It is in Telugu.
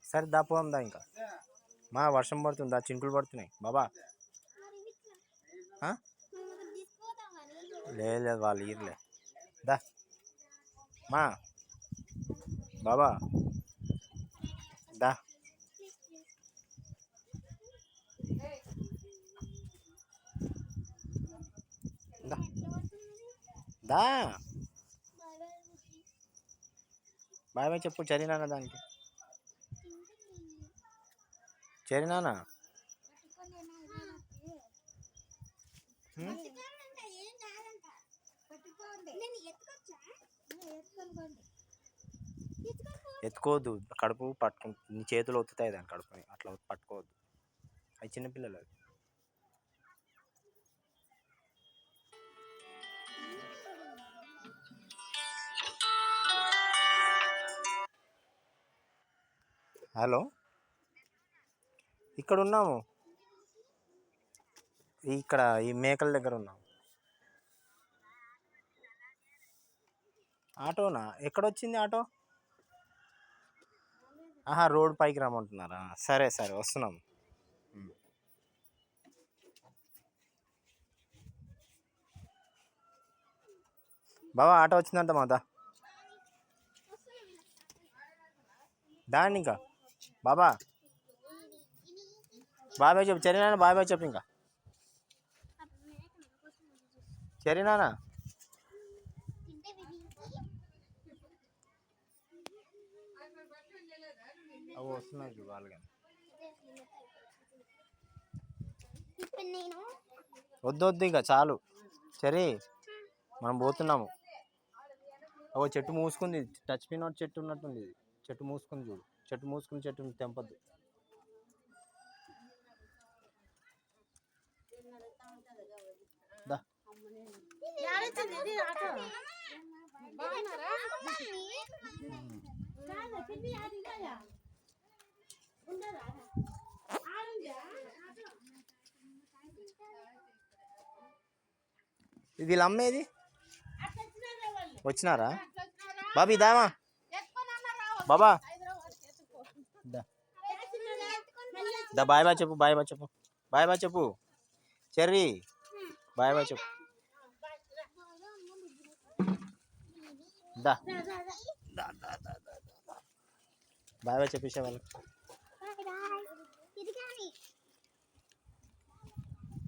సరే దా పోదాం దా ఇంకా మా వర్షం పడుతుంది దా చినుకులు పడుతున్నాయి బాబా లేదు వాళ్ళు ఇర్లే దా మా బాబా దా దా దా బాయ్ బాయ్ చెప్పు చదివినానా దానికి చదివినానా ఎత్తుకోవద్దు కడుపు పట్టుకు నీ చేతులు ఒత్తుతాయి దాని కడుపుని అట్లా పట్టుకోవద్దు అవి చిన్నపిల్లలు అవి హలో ఇక్కడ ఉన్నాము ఇక్కడ ఈ మేకల దగ్గర ఉన్నాము ఆటోనా ఎక్కడొచ్చింది ఆటో ఆహా రోడ్ పైకి రమ్మంటున్నారా సరే సరే వస్తున్నాం బాబా ఆటో వచ్చిందంట మాదా దాన్ని ఇంకా బాబా బాబాయ్ చెప్పు చరినానా బాబాయ్ చెప్పు ఇంకా చరినానా అవి వస్తున్నాయి వాళ్ళకి వద్దు వద్దు ఇక చాలు సరే మనం పోతున్నాము ఓ చెట్టు మూసుకుంది టచ్ మీ నాట్ చెట్టు ఉన్నట్టుంది ఇది చెట్టు మూసుకుంది చూడు చెట్టు మూసుకుని చెట్టు తెంపద్దు దా వీళ్ళు అమ్మేది వచ్చినారా బాబీ దామా బాబా దా బాయ్ బాయ్ చెప్పు బాయ్ బాయ్ చెప్పు బాయ్ బాయ్ చెప్పు చెర్రీ బాయ్ బాయ్ చెప్పు దా దా దా దా బాయ్ బాయ్ చెప్పేసే వాళ్ళకి